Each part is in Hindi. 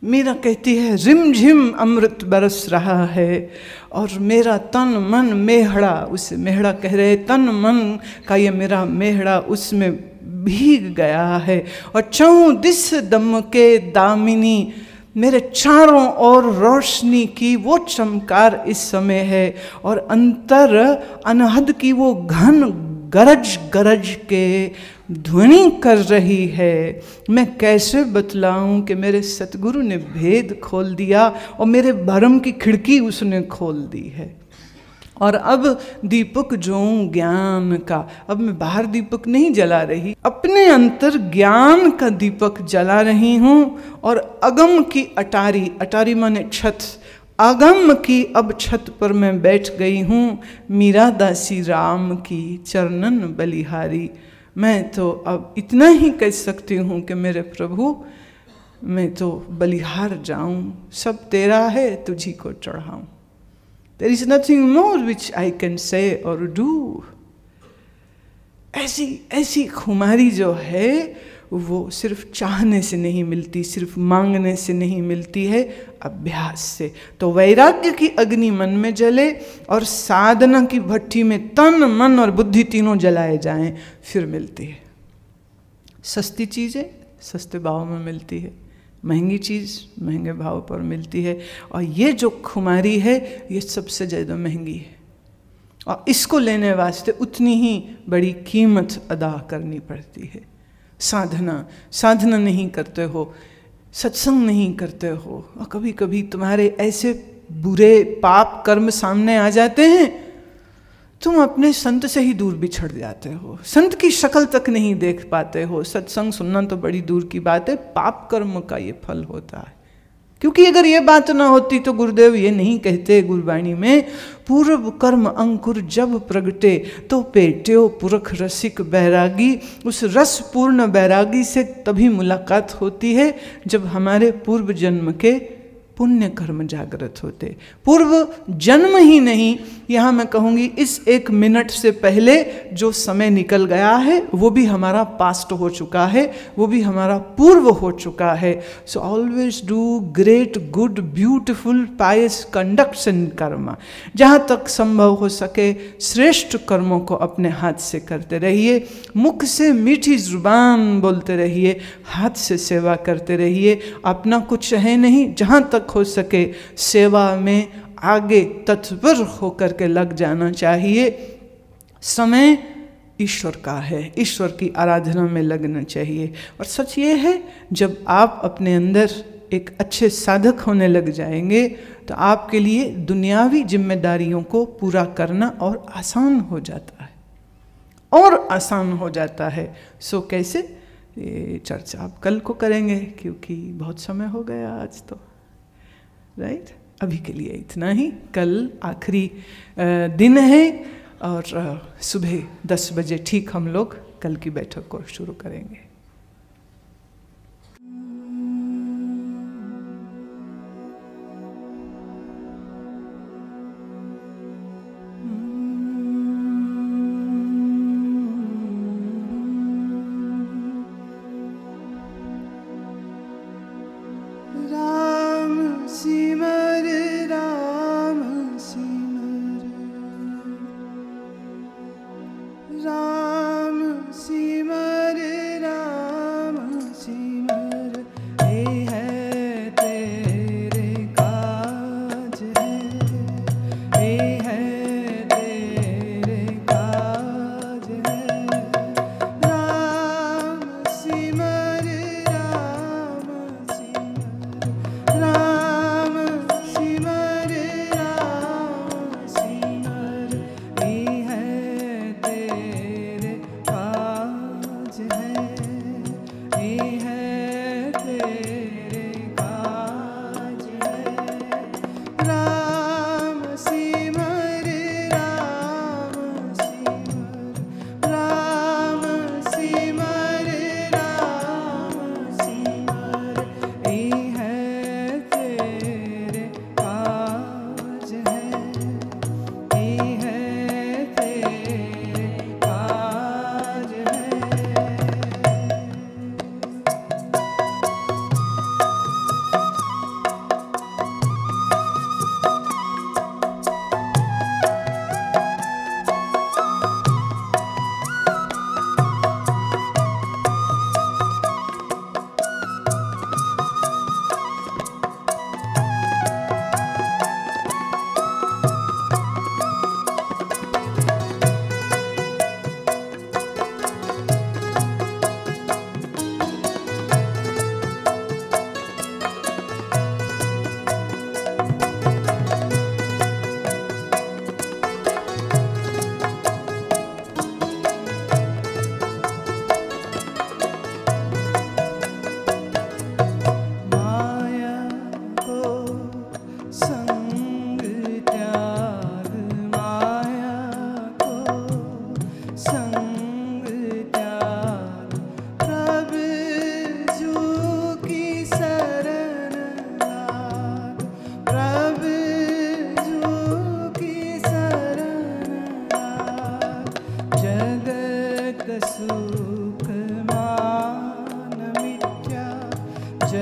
मीरा कहती है रिमझिम अमृत बरस रहा है और मेरा तन मन मेहड़ा, उसे मेहड़ा कह रहे, तन मन का ये मेरा मेहड़ा उसमें भीग गया है। और चौं दिस दमके दामिनी, मेरे चारों ओर रोशनी की वो चमकार इस समय है और अंतर अनहद की वो घन गरज गरज के ध्वनि कर रही है। मैं कैसे बतलाऊं कि मेरे सतगुरु ने भेद खोल दिया और मेरे भरम की खिड़की उसने खोल दी है। और अब दीपक जो ज्ञान का, अब मैं बाहर दीपक नहीं जला रही, अपने अंतर ज्ञान का दीपक जला रही हूँ। और अगम की अटारी, अटारी माने छत, अगम की अब छत पर मैं बैठ गई हूँ। मीरा दासी राम की चरणन बलिहारी। मैं तो अब इतना ही कह सकती हूँ कि मेरे प्रभु, मैं तो बलिहार जाऊँ, सब तेरा है, तुझी को चढ़ाऊँ। There is nothing more which I can say or do. ऐसी खुमारी जो है वो सिर्फ चाहने से नहीं मिलती, सिर्फ मांगने से नहीं मिलती है, अभ्यास से। तो वैराग्य की अग्नि मन में जले और साधना की भट्टी में तन मन और बुद्धि तीनों जलाए जाएं, फिर मिलती है। सस्ती चीज़ें सस्ते भाव में मिलती है, महंगी चीज़ महंगे भाव पर मिलती है। और ये जो खुमारी है ये सबसे ज़्यादा महंगी है और इसको लेने वास्ते उतनी ही बड़ी कीमत अदा करनी पड़ती है। साधना नहीं करते हो, सत्संग नहीं करते हो और कभी कभी तुम्हारे ऐसे बुरे पाप कर्म सामने आ जाते हैं, तुम अपने संत से ही दूर बिछड़ जाते हो, संत की शक्ल तक नहीं देख पाते हो। सत्संग सुनना तो बड़ी दूर की बात है, पाप कर्म का ये फल होता है। क्योंकि अगर ये बात ना होती तो गुरुदेव ये नहीं कहते गुरबाणी में, पूर्व कर्म अंकुर जब प्रगटे तो पेट्यो पुरख रसिक बैरागी। उस रस पूर्ण बैरागी से तभी मुलाकात होती है जब हमारे पूर्व जन्म के पुण्य कर्म जागृत होते। पूर्व जन्म ही नहीं, यहाँ मैं कहूँगी इस 1 मिनट से पहले जो समय निकल गया है वो भी हमारा पास्ट हो चुका है, वो भी हमारा पूर्व हो चुका है। So always do great good beautiful pious conducts in karma. जहाँ तक संभव हो सके श्रेष्ठ कर्मों को अपने हाथ से करते रहिए, मुख से मीठी जुबान बोलते रहिए, हाथ से सेवा करते रहिए। अपना कुछ है नहीं, जहाँ तक हो सके सेवा में आगे तत्पर होकर के लग जाना चाहिए। समय ईश्वर का है, ईश्वर की आराधना में लगना चाहिए। और सच ये है जब आप अपने अंदर एक अच्छे साधक होने लग जाएंगे तो आपके लिए दुनियावी जिम्मेदारियों को पूरा करना और आसान हो जाता है, और आसान हो जाता है। सो कैसे, ये चर्चा आप कल को करेंगे क्योंकि बहुत समय हो गया आज तो, राइट। अभी के लिए इतना ही। कल आखिरी दिन है और सुबह 10 बजे ठीक हम लोग कल की बैठक को शुरू करेंगे।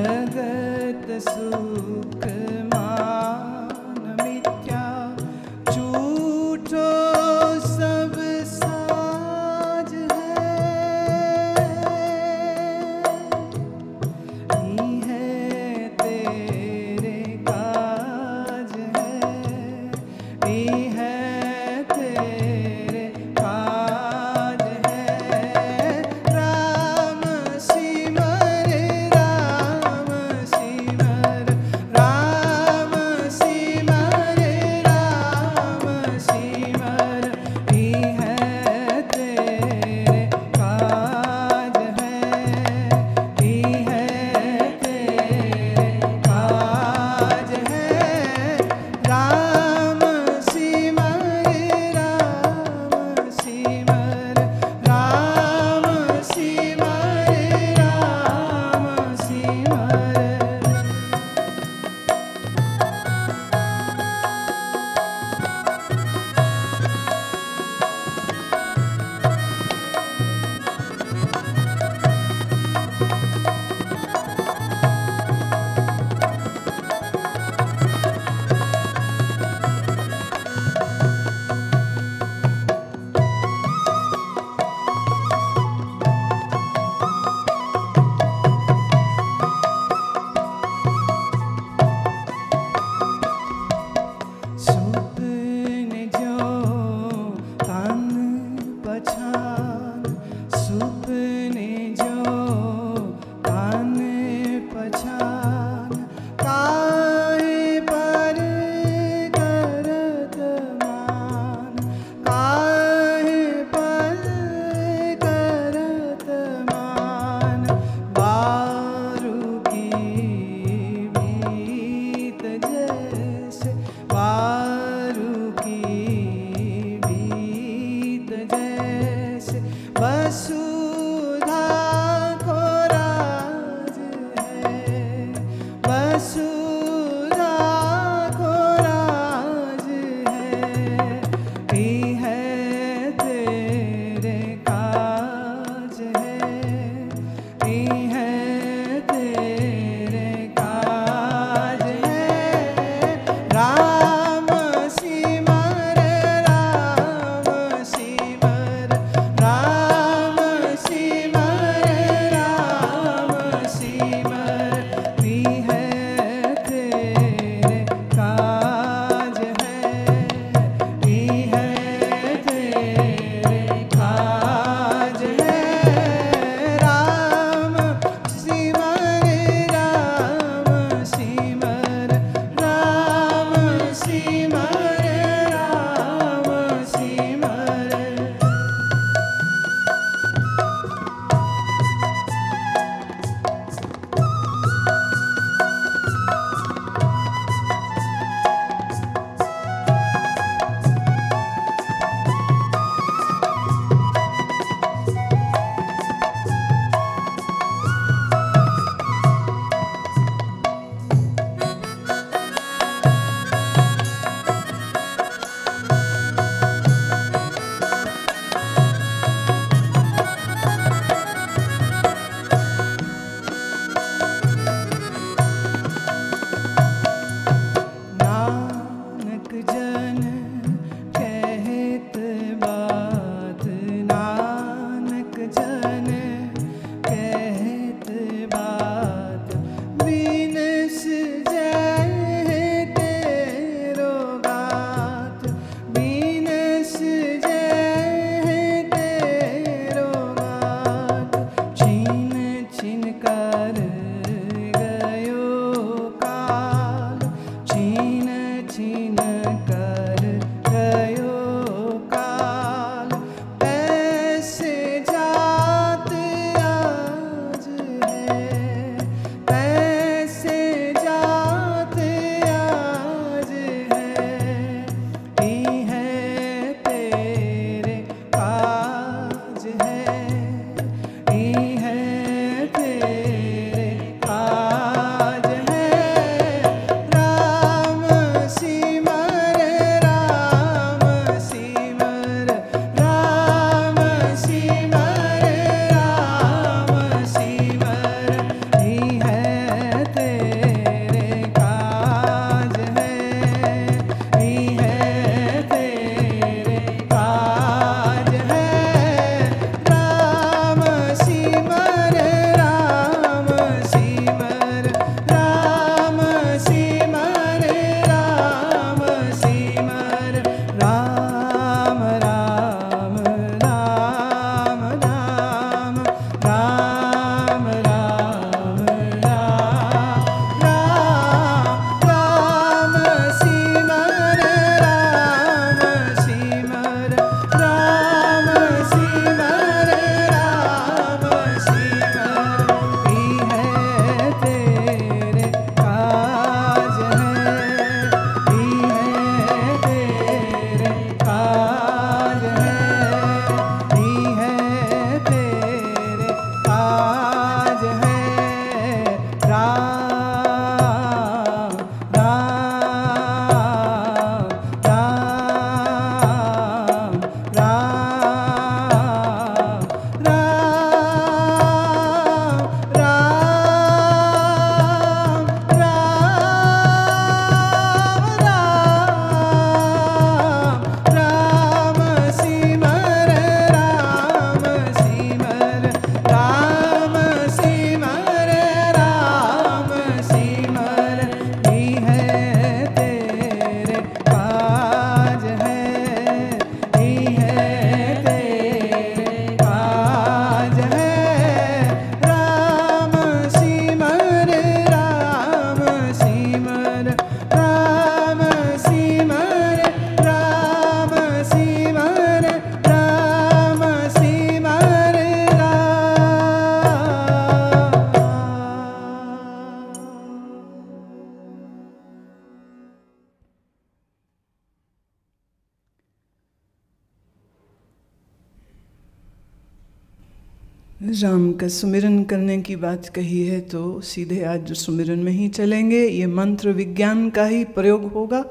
जगत सुख मान मिथ्या, झूठो सब साज है। है तेरे काज है, है तेरे काज है। राम सिमर राम सिमर, राम सिमर राम सिमर, है तेरे काज है, है तेरे काज है। राम सिमर राम सिमर, राम सिमर राम सिमर। सुपने जो तन पछान, सुपने जो तन पछान। काहे पर करत मान, काहे पर करत मान। बारू की बीत जैसे, बारू की बीत जैसे। वसुधा को राज है, वसुधा को राज है तेरे काज है, है तेरे काज है। राम सिमर राम सिमर, राम सिमर राम सिमर, है राम का सुमिरन करने की बात कही है तो सीधे आज सुमिरन में ही चलेंगे। ये मंत्र विज्ञान का ही प्रयोग होगा।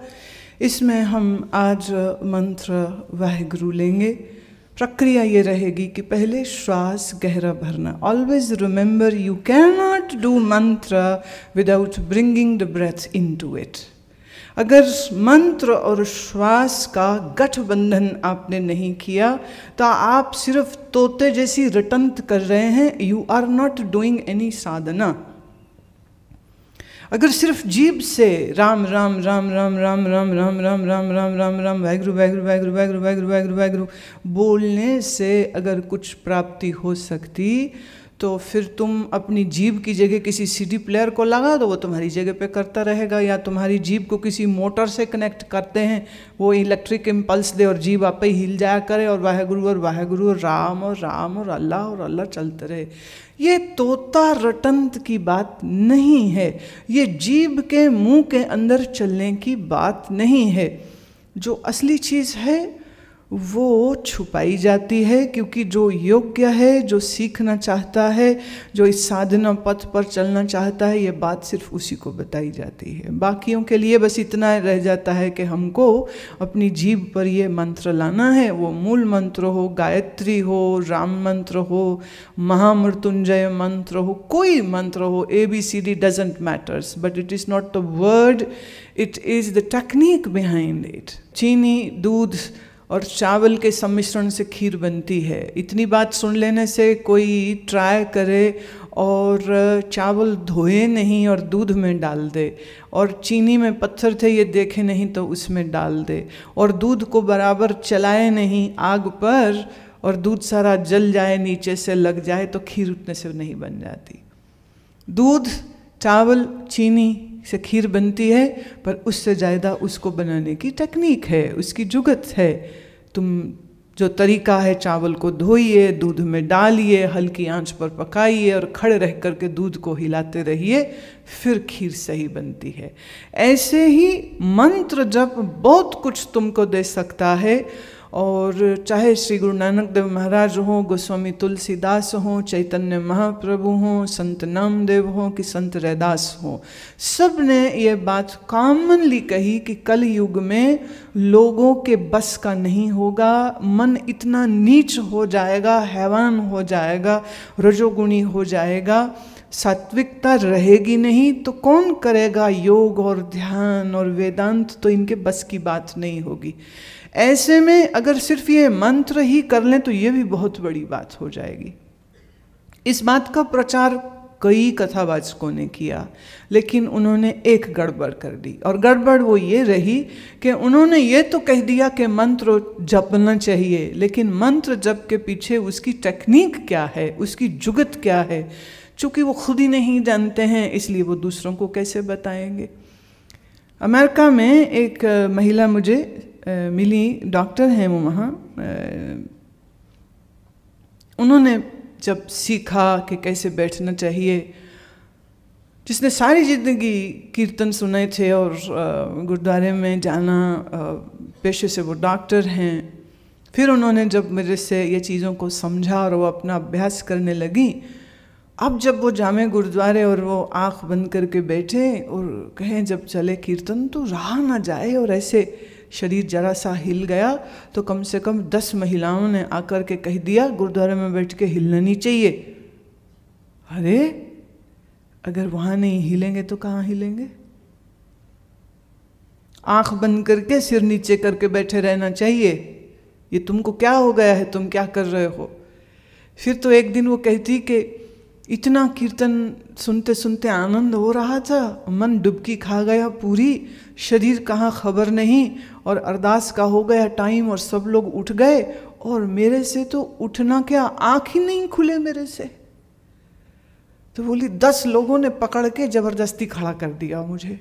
इसमें हम आज मंत्र वाहेगुरु लेंगे। प्रक्रिया ये रहेगी कि पहले श्वास गहरा भरना। Always remember you can not do mantra without bringing the breath in to it. अगर मंत्र और श्वास का गठबंधन आपने नहीं किया तो आप सिर्फ तोते जैसी रटंत कर रहे हैं। You are not doing any sadhana. अगर सिर्फ जीभ से राम राम राम राम राम राम राम राम राम राम राम राम वाहेगुरु वाहेगुरु वाहेगुरु वाहेगुरु वाहेगुरु वाहेगुरु वाहेगुरु बोलने से अगर कुछ प्राप्ति हो सकती तो फिर तुम अपनी जीभ की जगह किसी सीडी प्लेयर को लगा दो, वो तुम्हारी जगह पे करता रहेगा। या तुम्हारी जीभ को किसी मोटर से कनेक्ट करते हैं, वो इलेक्ट्रिक इम्पल्स दे और जीभ आप ही हिल जाया करे और वाहेगुरु और राम और अल्लाह चलते रहे। ये तोता रटंत की बात नहीं है। ये जीभ के मुंह के अंदर चलने की बात नहीं है। जो असली चीज़ है वो छुपाई जाती है, क्योंकि जो योग्य है, जो सीखना चाहता है, जो इस साधना पथ पर चलना चाहता है, ये बात सिर्फ उसी को बताई जाती है। बाकियों के लिए बस इतना रह जाता है कि हमको अपनी जीभ पर ये मंत्र लाना है। वो मूल मंत्र हो, गायत्री हो, राम मंत्र हो, महामृत्युंजय मंत्र हो, कोई मंत्र हो, ABCD doesn't matters, but it is not the word, it is the technique behind it. चीनी, दूध और चावल के सम्मिश्रण से खीर बनती है। इतनी बात सुन लेने से कोई ट्राई करे और चावल धोए नहीं और दूध में डाल दे, और चीनी में पत्थर थे ये देखे नहीं तो उसमें डाल दे, और दूध को बराबर चलाए नहीं आग पर और दूध सारा जल जाए, नीचे से लग जाए, तो खीर उतने से नहीं बन जाती। दूध, चावल, चीनी से खीर बनती है, पर उससे ज़्यादा उसको बनाने की टेक्निक है, उसकी जुगत है। तुम जो तरीका है, चावल को धोइए, दूध में डालिए, हल्की आंच पर पकाइए और खड़े रह करके दूध को हिलाते रहिए, फिर खीर सही बनती है। ऐसे ही मंत्र जप बहुत कुछ तुमको दे सकता है। और चाहे श्री गुरु नानक देव महाराज हों, गोस्वामी तुलसीदास हों, चैतन्य महाप्रभु हों, संत नामदेव हों कि संत रैदास हों, सब ने ये बात कॉमनली कही कि कल युग में लोगों के बस का नहीं होगा। मन इतना नीच हो जाएगा, हैवान हो जाएगा, रजोगुणी हो जाएगा, सात्विकता रहेगी नहीं, तो कौन करेगा योग और ध्यान और वेदांत? तो इनके बस की बात नहीं होगी। ऐसे में अगर सिर्फ ये मंत्र ही कर लें तो ये भी बहुत बड़ी बात हो जाएगी। इस बात का प्रचार कई कथावाचकों ने किया, लेकिन उन्होंने एक गड़बड़ कर दी, और गड़बड़ वो ये रही कि उन्होंने ये तो कह दिया कि मंत्र जपना चाहिए, लेकिन मंत्र जप के पीछे उसकी टेक्निक क्या है, उसकी जुगत क्या है, चूँकि वो खुद ही नहीं जानते हैं, इसलिए वो दूसरों को कैसे बताएंगे। अमेरिका में एक महिला मुझे मिली, डॉक्टर हैं वो वहाँ। उन्होंने जब सीखा कि कैसे बैठना चाहिए, जिसने सारी ज़िंदगी कीर्तन सुने थे और गुरुद्वारे में जाना, पेशे से वो डॉक्टर हैं, फिर उन्होंने जब मेरे से ये चीज़ों को समझा और वो अपना अभ्यास करने लगी, अब जब वो जामे गुरुद्वारे और वो आँख बंद करके बैठे और कहें जब चले कीर्तन तो रहा ना जाए, और ऐसे शरीर जरा सा हिल गया तो कम से कम 10 महिलाओं ने आकर के कह दिया गुरुद्वारे में बैठ के हिलना नहीं चाहिए। अरे अगर वहाँ नहीं हिलेंगे तो कहाँ हिलेंगे? आँख बंद करके सिर नीचे करके बैठे रहना चाहिए। ये तुमको क्या हो गया है, तुम क्या कर रहे हो? फिर तो एक दिन वो कहती कि इतना कीर्तन सुनते सुनते आनंद हो रहा था, मन डुबकी खा गया पूरी, शरीर कहाँ खबर नहीं, और अरदास का हो गया टाइम और सब लोग उठ गए, और मेरे से तो उठना क्या, आँख ही नहीं खुले मेरे से। तो बोली 10 लोगों ने पकड़ के ज़बरदस्ती खड़ा कर दिया मुझे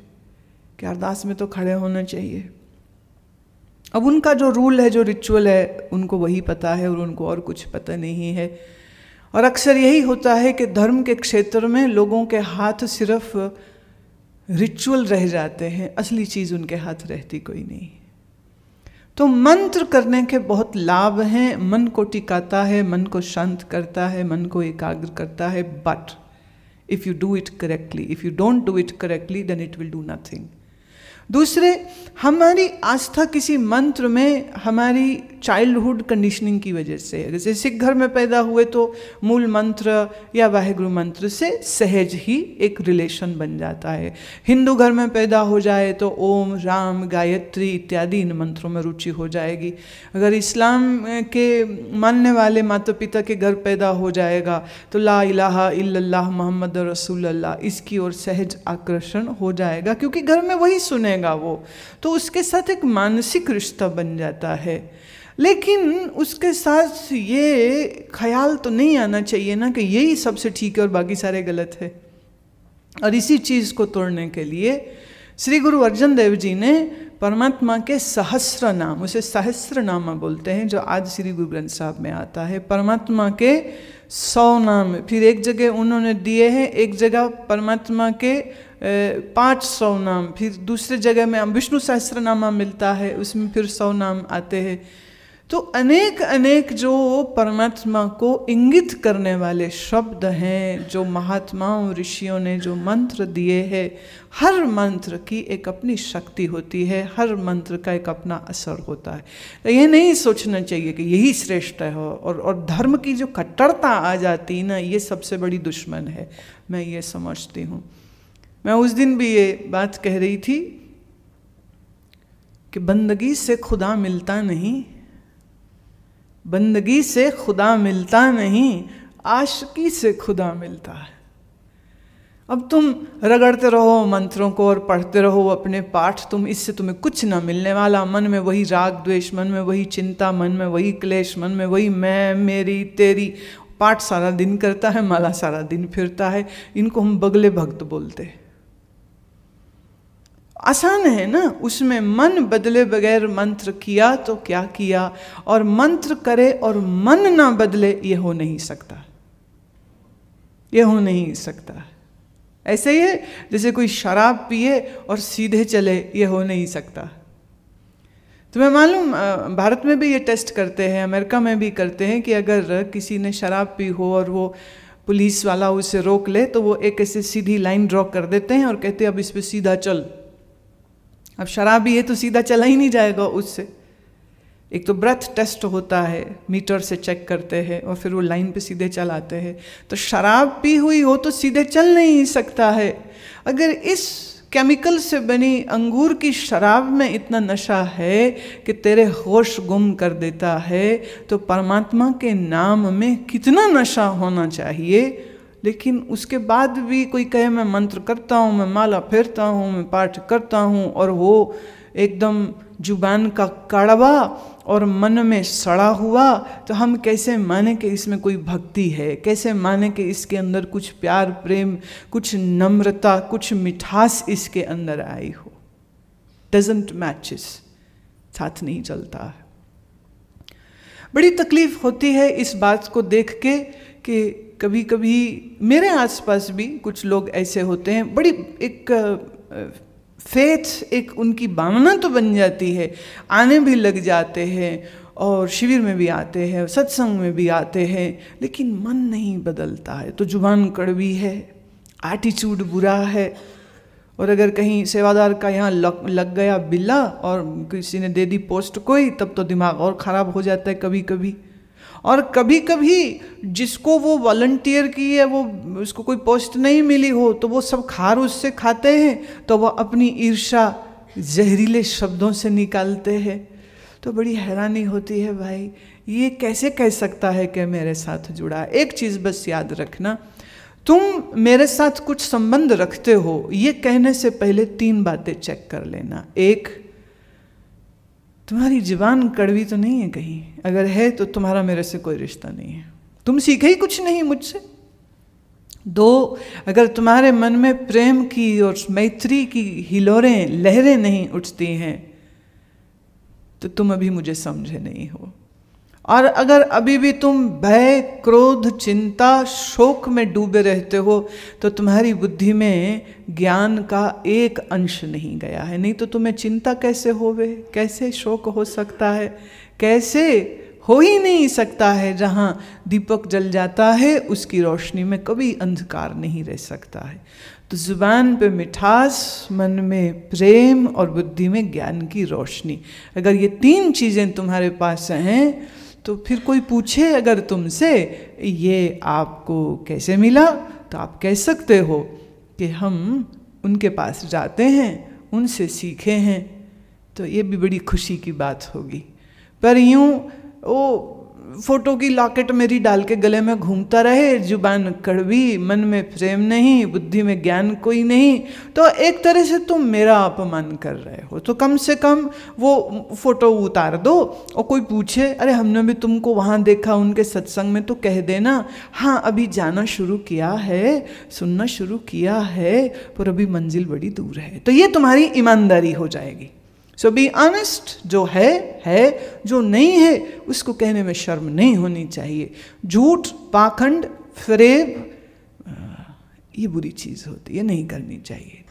कि अरदास में तो खड़े होना चाहिए। अब उनका जो रूल है, जो रिचुअल है, उनको वही पता है और उनको और कुछ पता नहीं है। और अक्सर यही होता है कि धर्म के क्षेत्र में लोगों के हाथ सिर्फ रिचुअल रह जाते हैं, असली चीज़ उनके हाथ रहती कोई नहीं। तो मंत्र करने के बहुत लाभ हैं। मन को टिकाता है, मन को शांत करता है, मन को एकाग्र करता है, but if you do it correctly, if you don't do it correctly then it will do nothing. दूसरे, हमारी आस्था किसी मंत्र में हमारी चाइल्डहुड कंडीशनिंग की वजह से है। जैसे सिख घर में पैदा हुए तो मूल मंत्र या वाहेगुरु मंत्र से सहज ही एक रिलेशन बन जाता है। हिंदू घर में पैदा हो जाए तो ओम, राम, गायत्री इत्यादि इन मंत्रों में रुचि हो जाएगी। अगर इस्लाम के मानने वाले माता पिता के घर पैदा हो जाएगा तो ला इलाहा इल्लल्लाह मोहम्मद रसूलुल्लाह इसकी ओर सहज आकर्षण हो जाएगा, क्योंकि घर में वही सुनेगा वो, तो उसके साथ एक मानसिक रिश्ता बन जाता है। लेकिन उसके साथ ये ख्याल तो नहीं आना चाहिए ना कि यही सबसे ठीक है और बाकी सारे गलत है। और इसी चीज़ को तोड़ने के लिए श्री गुरु अर्जन देव जी ने परमात्मा के सहस्र नाम, उसे सहस्र नामा बोलते हैं, जो आज श्री गुरु ग्रंथ साहब में आता है, परमात्मा के 100 नाम फिर एक जगह उन्होंने दिए हैं। एक जगह परमात्मा के 500 नाम, फिर दूसरे जगह में विष्णु सहस्रनामा मिलता है, उसमें फिर 100 नाम आते हैं। तो अनेक अनेक जो परमात्मा को इंगित करने वाले शब्द हैं, जो महात्माओं ऋषियों ने जो मंत्र दिए हैं, हर मंत्र की एक अपनी शक्ति होती है, हर मंत्र का एक अपना असर होता है। तो ये नहीं सोचना चाहिए कि यही श्रेष्ठ है और धर्म की जो कट्टरता आ जाती है ना, ये सबसे बड़ी दुश्मन है, मैं ये समझती हूँ। मैं उस दिन भी ये बात कह रही थी कि बंदगी से खुदा मिलता नहीं, बंदगी से खुदा मिलता नहीं, आशिकी से खुदा मिलता है। अब तुम रगड़ते रहो मंत्रों को और पढ़ते रहो अपने पाठ, इससे तुम्हें कुछ ना मिलने वाला। मन में वही राग द्वेष, मन में वही चिंता, मन में वही क्लेश, मन में वही मैं, मेरी, तेरी। पाठ सारा दिन करता है, माला सारा दिन फिरता है। इनको हम बगले भक्त बोलते हैं। आसान है ना, उसमें मन बदले बगैर मंत्र किया तो क्या किया, और मंत्र करे और मन ना बदले ये हो नहीं सकता, ये हो नहीं सकता। ऐसे ही है जैसे कोई शराब पिए और सीधे चले, ये हो नहीं सकता। तुम्हें मालूम, भारत में भी ये टेस्ट करते हैं, अमेरिका में भी करते हैं कि अगर किसी ने शराब पी हो और वो पुलिस वाला उसे रोक ले तो वो एक ऐसे सीधी लाइन ड्रॉ कर देते हैं और कहते हैं अब इस पे सीधा चल। अब शराबी है तो सीधा चला ही नहीं जाएगा उससे। एक तो ब्रेथ टेस्ट होता है, मीटर से चेक करते हैं और फिर वो लाइन पे सीधे चलाते हैं। तो शराब पी हुई हो तो सीधे चल नहीं सकता है। अगर इस केमिकल से बनी अंगूर की शराब में इतना नशा है कि तेरे होश गुम कर देता है, तो परमात्मा के नाम में कितना नशा होना चाहिए। लेकिन उसके बाद भी कोई कहे मैं मंत्र करता हूँ, मैं माला फेरता हूँ, मैं पाठ करता हूँ, और वो एकदम जुबान का कड़वा और मन में सड़ा हुआ, तो हम कैसे माने कि इसमें कोई भक्ति है? कैसे माने कि इसके अंदर कुछ प्यार प्रेम, कुछ नम्रता, कुछ मिठास इसके अंदर आई हो? डजंट मैचेस, साथ नहीं चलता है। बड़ी तकलीफ होती है इस बात को देख के कि कभी कभी मेरे आसपास भी कुछ लोग ऐसे होते हैं, बड़ी एक फेथ, एक उनकी भावना तो बन जाती है, आने भी लग जाते हैं और शिविर में भी आते हैं, सत्संग में भी आते हैं, लेकिन मन नहीं बदलता है। तो जुबान कड़वी है, एटीट्यूड बुरा है, और अगर कहीं सेवादार का यहाँ लग गया बिल्ला और किसी ने दे दी पोस्ट कोई, तब तो दिमाग और ख़राब हो जाता है कभी कभी। और कभी कभी जिसको वो वॉलंटियर की है, वो उसको कोई पोस्ट नहीं मिली हो, तो वो सब खार उससे खाते हैं, तो वो अपनी ईर्ष्या जहरीले शब्दों से निकालते हैं। तो बड़ी हैरानी होती है, भाई ये कैसे कह सकता है कि मेरे साथ जुड़ा है? एक चीज़ बस याद रखना, तुम मेरे साथ कुछ संबंध रखते हो, ये कहने से पहले 3 बातें चेक कर लेना। एक, तुम्हारी जुबान कड़वी तो नहीं है कहीं? अगर है तो तुम्हारा मेरे से कोई रिश्ता नहीं है, तुम सीखे ही कुछ नहीं मुझसे। 2, अगर तुम्हारे मन में प्रेम की और मैत्री की हिलोरें, लहरें नहीं उठती हैं, तो तुम अभी मुझे समझे नहीं हो। और अगर अभी भी तुम भय, क्रोध, चिंता, शोक में डूबे रहते हो तो तुम्हारी बुद्धि में ज्ञान का एक अंश नहीं गया है। नहीं तो तुम्हें चिंता कैसे होवे, कैसे शोक हो सकता है, कैसे हो ही नहीं सकता है। जहाँ दीपक जल जाता है उसकी रोशनी में कभी अंधकार नहीं रह सकता है। तो जुबान पे मिठास, मन में प्रेम और बुद्धि में ज्ञान की रोशनी, अगर ये तीन चीज़ें तुम्हारे पास हैं तो फिर कोई पूछे अगर तुमसे ये आपको कैसे मिला, तो आप कह सकते हो कि हम उनके पास जाते हैं, उनसे सीखे हैं। तो ये भी बड़ी खुशी की बात होगी। पर यूँ वो फोटो की लॉकेट मेरी डाल के गले में घूमता रहे, जुबान कड़वी, मन में प्रेम नहीं, बुद्धि में ज्ञान कोई नहीं, तो एक तरह से तुम मेरा अपमान कर रहे हो। तो कम से कम वो फोटो उतार दो, और कोई पूछे अरे हमने भी तुमको वहाँ देखा उनके सत्संग में, तो कह देना हाँ अभी जाना शुरू किया है, सुनना शुरू किया है, पर अभी मंजिल बड़ी दूर है। तो ये तुम्हारी ईमानदारी हो जाएगी। सो बी ऑनेस्ट, जो है, जो नहीं है उसको कहने में शर्म नहीं होनी चाहिए। झूठ, पाखंड, फरेब ये बुरी चीज होती है, नहीं करनी चाहिए।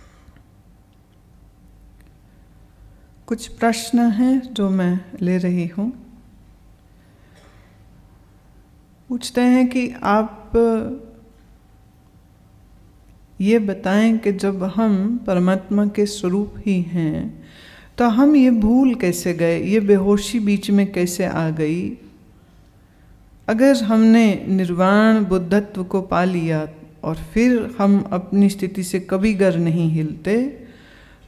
कुछ प्रश्न हैं जो मैं ले रही हूं। पूछते हैं कि आप ये बताएं कि जब हम परमात्मा के स्वरूप ही हैं तो हम ये भूल कैसे गए, ये बेहोशी बीच में कैसे आ गई। अगर हमने निर्वाण बुद्धत्व को पा लिया और फिर हम अपनी स्थिति से कभी गर नहीं हिलते,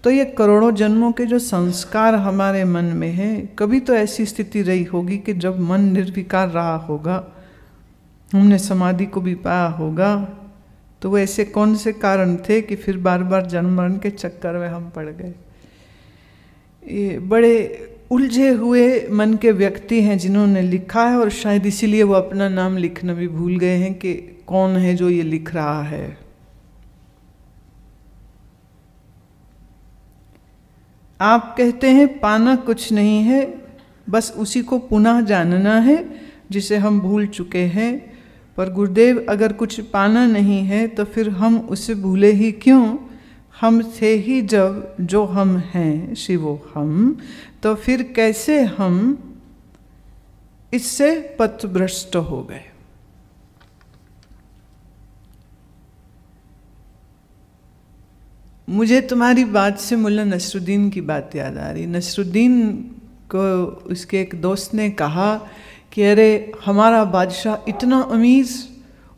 तो ये करोड़ों जन्मों के जो संस्कार हमारे मन में हैं, कभी तो ऐसी स्थिति रही होगी कि जब मन निर्विकार रहा होगा, हमने समाधि को भी पाया होगा, तो वो ऐसे कौन से कारण थे कि फिर बार बार जन्म मरण के चक्कर में हम पड़ गए। ये बड़े उलझे हुए मन के व्यक्ति हैं जिन्होंने लिखा है, और शायद इसीलिए वो अपना नाम लिखना भी भूल गए हैं कि कौन है जो ये लिख रहा है। आप कहते हैं पाना कुछ नहीं है, बस उसी को पुनः जानना है जिसे हम भूल चुके हैं। पर गुरुदेव अगर कुछ पाना नहीं है तो फिर हम उसे भूले ही क्यों? हम थे ही जब जो हम हैं शिवो हम, तो फिर कैसे हम इससे पथभ्रष्ट हो गए। मुझे तुम्हारी बात से मुल्ला नसरुद्दीन की बात याद आ रही। नसरुद्दीन को उसके एक दोस्त ने कहा कि अरे हमारा बादशाह इतना अमीर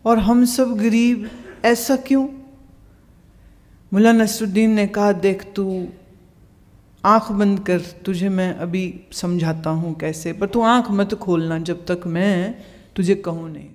और हम सब गरीब, ऐसा क्यों? मुल्ला नसरुद्दीन ने कहा देख तू आँख बंद कर, तुझे मैं अभी समझाता हूँ कैसे, पर तू आँख मत खोलना जब तक मैं तुझे कहूँ नहीं।